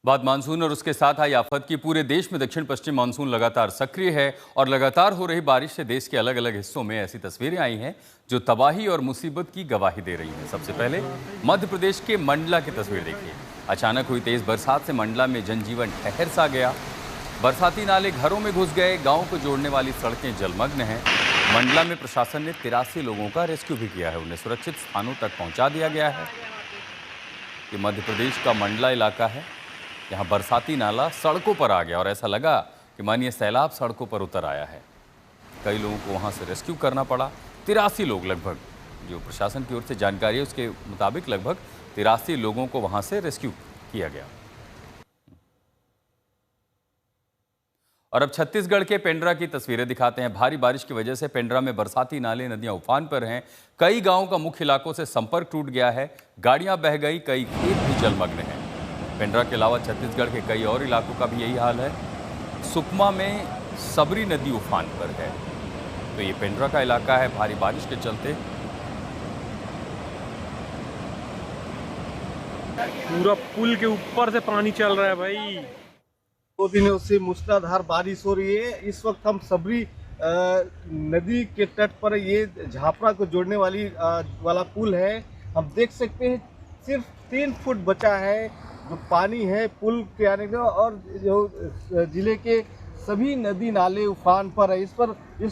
बाद मानसून और उसके साथ आई आफत की पूरे देश में दक्षिण पश्चिम मानसून लगातार सक्रिय है और लगातार हो रही बारिश से देश के अलग अलग हिस्सों में ऐसी तस्वीरें आई हैं जो तबाही और मुसीबत की गवाही दे रही हैं। सबसे पहले मध्य प्रदेश के मंडला की तस्वीर देखिए। अचानक हुई तेज बरसात से मंडला में जनजीवन ठहर सा गया। बरसाती नाले घरों में घुस गए। गाँव को जोड़ने वाली सड़कें जलमग्न हैं। मंडला में प्रशासन ने 83 लोगों का रेस्क्यू भी किया है। उन्हें सुरक्षित स्थानों तक पहुंचा दिया गया है। ये मध्य प्रदेश का मंडला इलाका है। यहाँ बरसाती नाला सड़कों पर आ गया और ऐसा लगा कि मानिए सैलाब सड़कों पर उतर आया है। कई लोगों को वहाँ से रेस्क्यू करना पड़ा। 83 लोग लगभग, जो प्रशासन की ओर से जानकारी है उसके मुताबिक लगभग 83 लोगों को वहाँ से रेस्क्यू किया गया। और अब छत्तीसगढ़ के पेंड्रा की तस्वीरें दिखाते हैं। भारी बारिश की वजह से पेंड्रा में बरसाती नाले नदियां उफान पर हैं। कई गांवों का मुख्य इलाकों से संपर्क टूट गया है। गाड़ियां बह गई, कई खेत भी जलमग्न हैं। पेंड्रा के अलावा छत्तीसगढ़ के कई और इलाकों का भी यही हाल है। सुकमा में सबरी नदी उफान पर है। तो ये पेंड्रा का इलाका है। भारी बारिश के चलते पूरा पुल के ऊपर से पानी चल रहा है भाई। 2 दिनों से मूसलाधार बारिश हो रही है। इस वक्त हम सबरी नदी के तट पर, ये झापरा को जोड़ने वाला पुल है। हम देख सकते हैं सिर्फ 3 फुट बचा है जो पानी है पुल के आने का, और जो जिले के सभी नदी नाले उफान पर है। इस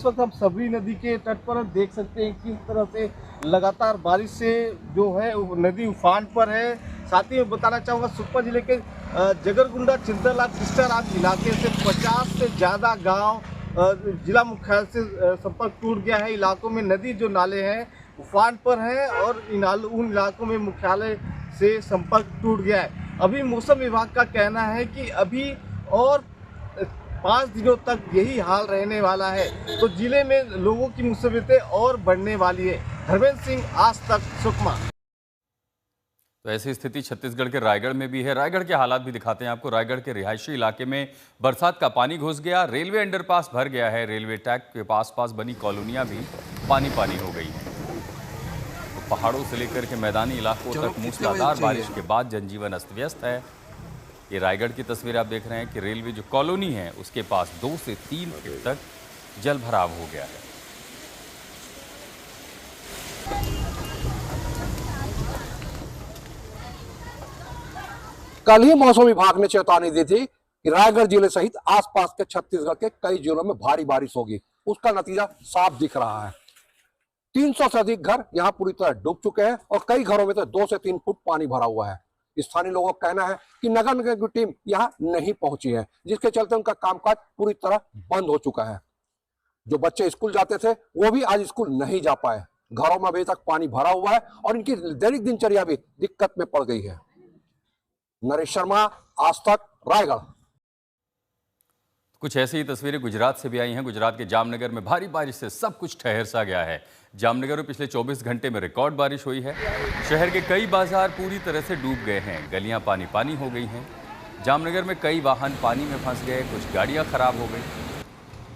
वक्त हम सबरी नदी के तट पर देख सकते हैं किस तरह से लगातार बारिश से जो है नदी उफान पर है। साथ ही मैं बताना चाहूँगा सुकमा जिले के जगरगुंडा चिंतला किस्टाराम इलाके से 50 से ज़्यादा गांव जिला मुख्यालय से संपर्क टूट गया है। इलाकों में नदी जो नाले हैं उफान पर हैं और उन इलाकों में मुख्यालय से संपर्क टूट गया है। अभी मौसम विभाग का कहना है कि अभी और 5 दिनों तक यही हाल रहने वाला है, तो जिले में लोगों की मुसीबतें और बढ़ने वाली है। धर्मेंद्र सिंह, आज तक, सुकमा। तो ऐसी स्थिति छत्तीसगढ़ के रायगढ़ में भी है। रायगढ़ के हालात भी दिखाते हैं आपको। रायगढ़ के रिहायशी इलाके में बरसात का पानी घुस गया। रेलवे अंडरपास भर गया है। रेलवे ट्रैक के पास बनी कॉलोनियां भी पानी हो गई हैं। तो पहाड़ों से लेकर के मैदानी इलाकों तक मूसलाधार बारिश के बाद जनजीवन अस्त व्यस्त है। ये रायगढ़ की तस्वीर आप देख रहे हैं कि रेलवे जो कॉलोनी है उसके पास 2 से 3 फीट तक जल भराव हो गया है। कल ही मौसम विभाग ने चेतावनी दी थी कि रायगढ़ जिले सहित आसपास के छत्तीसगढ़ के कई जिलों में भारी बारिश होगी। उसका नतीजा साफ दिख रहा है। 300 से अधिक घर यहां पूरी तरह डूब चुके हैं और कई घरों में तो 2 से 3 फुट पानी भरा हुआ है। स्थानीय लोगों का कहना है कि नगर निगम की टीम यहां नहीं पहुंची है, जिसके चलते उनका कामकाज पूरी तरह बंद हो चुका है। जो बच्चे स्कूल जाते थे वो भी आज स्कूल नहीं जा पाए। घरों में अभी तक पानी भरा हुआ है और इनकी दैनिक दिनचर्या भी दिक्कत में पड़ गई है। नरेश शर्मा, आज तक, रायगढ़। कुछ ऐसी ही तस्वीरें गुजरात से भी आई हैं। गुजरात के जामनगर में भारी बारिश से सब कुछ ठहर सा गया है। जामनगर में पिछले 24 घंटे में रिकॉर्ड बारिश हुई है। शहर के कई बाजार पूरी तरह से डूब गए हैं। गलियां पानी हो गई हैं। जामनगर में कई वाहन पानी में फंस गए। कुछ गाड़ियां खराब हो गई।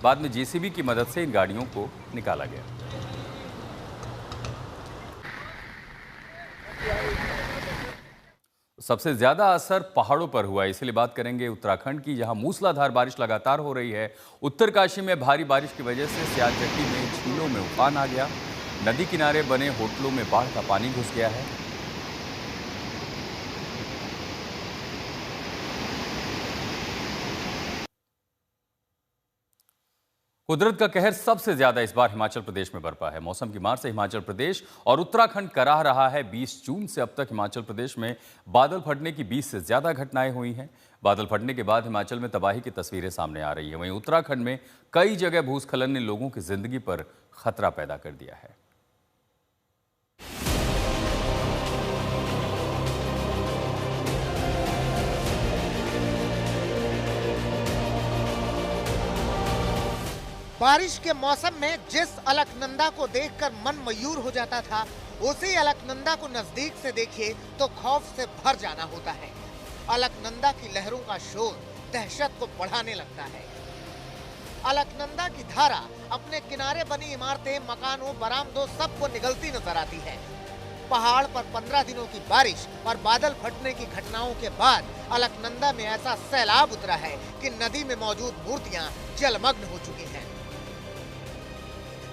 बाद में जेसीबी की मदद से इन गाड़ियों को निकाला गया। सबसे ज्यादा असर पहाड़ों पर हुआ है, इसलिए बात करेंगे उत्तराखंड की, जहां मूसलाधार बारिश लगातार हो रही है। उत्तरकाशी में भारी बारिश की वजह से सियालचट्टी में झीलों में उफान आ गया। नदी किनारे बने होटलों में बाढ़ का पानी घुस गया है। कुदरत का कहर सबसे ज्यादा इस बार हिमाचल प्रदेश में बरपा है। मौसम की मार से हिमाचल प्रदेश और उत्तराखंड कराह रहा है। 20 जून से अब तक हिमाचल प्रदेश में बादल फटने की 20 से ज्यादा घटनाएं हुई हैं। बादल फटने के बाद हिमाचल में तबाही की तस्वीरें सामने आ रही हैं। वहीं उत्तराखंड में कई जगह भूस्खलन ने लोगों की जिंदगी पर खतरा पैदा कर दिया है। बारिश के मौसम में जिस अलकनंदा को देखकर मन मयूर हो जाता था, उसी अलकनंदा को नजदीक से देखिए तो खौफ से भर जाना होता है। अलकनंदा की लहरों का शोर दहशत को बढ़ाने लगता है। अलकनंदा की धारा अपने किनारे बनी इमारतें, मकानों, बरामदों सबको निगलती नजर आती है। पहाड़ पर 15 दिनों की बारिश और बादल फटने की घटनाओं के बाद अलकनंदा में ऐसा सैलाब उतरा है कि नदी में मौजूद मूर्तियां जलमग्न हो चुकी हैं।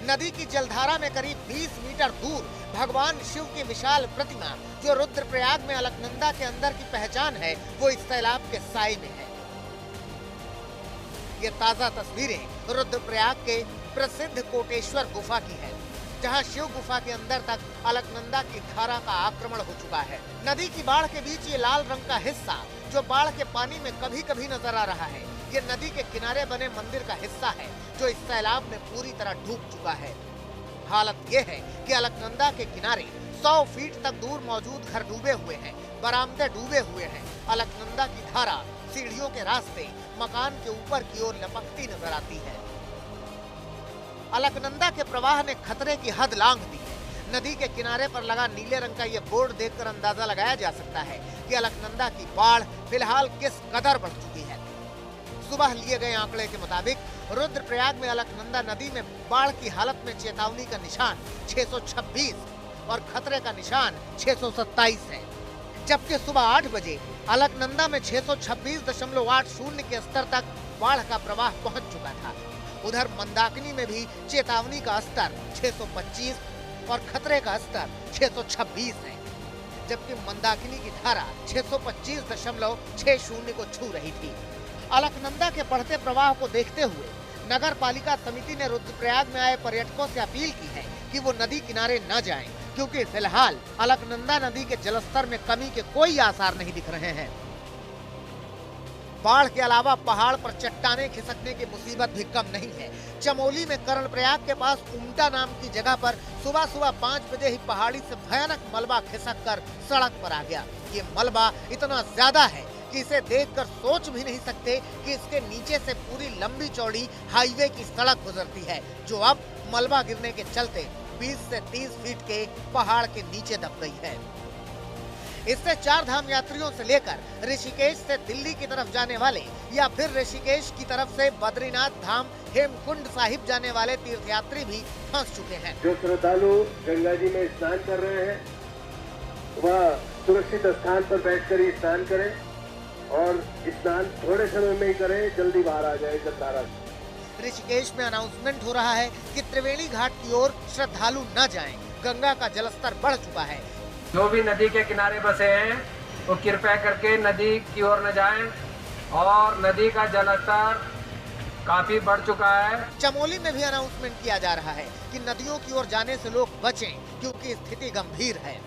नदी की जलधारा में करीब 20 मीटर दूर भगवान शिव की विशाल प्रतिमा जो रुद्रप्रयाग में अलकनंदा के अंदर की पहचान है, वो इस सैलाब के साए में है। ये ताजा तस्वीरें रुद्रप्रयाग के प्रसिद्ध कोटेश्वर गुफा की है, जहां शिव गुफा के अंदर तक अलकनंदा की धारा का आक्रमण हो चुका है। नदी की बाढ़ के बीच ये लाल रंग का हिस्सा जो बाढ़ के पानी में कभी कभी नजर आ रहा है, ये नदी के किनारे बने मंदिर का हिस्सा है जो इस सैलाब में पूरी तरह डूब चुका है। हालत ये है कि अलकनंदा के किनारे 100 फीट तक दूर मौजूद घर डूबे हुए हैं, बरामदे डूबे हुए हैं। अलकनंदा की धारा सीढ़ियों के रास्ते मकान के ऊपर की ओर लपकती नजर आती है। अलकनंदा के प्रवाह ने खतरे की हद लांघ दी है। नदी के किनारे पर लगा नीले रंग का ये बोर्ड देखकर अंदाजा लगाया जा सकता है कि अलकनंदा की बाढ़ फिलहाल किस कदर बढ़ चुकी है। सुबह लिए गए आंकड़े के मुताबिक रुद्रप्रयाग में अलकनंदा नदी में बाढ़ की हालत में चेतावनी का निशान 626 और खतरे का निशान 627 है, जबकि सुबह 8 बजे अलकनंदा में 626.80 के स्तर तक बाढ़ का प्रवाह पहुंच चुका था। उधर मंदाकिनी में भी चेतावनी का स्तर 625 और खतरे का स्तर 626 है, जबकि मंदाकिनी की धारा 625.60 को छू रही थी। अलकनंदा के बढ़ते प्रवाह को देखते हुए नगर पालिका समिति ने रुद्रप्रयाग में आए पर्यटकों से अपील की है कि वो नदी किनारे न जाएं, क्योंकि फिलहाल अलकनंदा नदी के जलस्तर में कमी के कोई आसार नहीं दिख रहे हैं। बाढ़ के अलावा पहाड़ पर चट्टानें खिसकने की मुसीबत भी कम नहीं है। चमोली में कर्णप्रयाग के पास उमटा नाम की जगह पर सुबह सुबह 5 बजे ही पहाड़ी से भयानक मलबा खिसक कर सड़क पर आ गया। ये मलबा इतना ज्यादा है कि इसे देखकर सोच भी नहीं सकते कि इसके नीचे से पूरी लंबी चौड़ी हाईवे की सड़क गुजरती है, जो अब मलबा गिरने के चलते 20 से 30 फीट के पहाड़ के नीचे दब गई है। इससे 4 धाम यात्रियों से लेकर ऋषिकेश से दिल्ली की तरफ जाने वाले या फिर ऋषिकेश की तरफ से बद्रीनाथ धाम हेमकुंड साहिब जाने वाले तीर्थयात्री भी फंस चुके हैं। जो श्रद्धालु गंगा जी में स्नान कर रहे हैं वह सुरक्षित स्थान पर बैठकर ही स्नान करें और स्नान थोड़े समय में ही करें, जल्दी बाहर आ जाए जलधारा से। ऋषिकेश में अनाउंसमेंट हो रहा है कि त्रिवेणी घाट की ओर श्रद्धालु न जाएं, गंगा का जलस्तर बढ़ चुका है। जो भी नदी के किनारे बसे हैं वो कृपया करके नदी की ओर न जाएं और नदी का जलस्तर काफी बढ़ चुका है। चमोली में भी अनाउंसमेंट किया जा रहा है कि नदियों की ओर जाने से लोग बचें, क्योंकि स्थिति गंभीर है।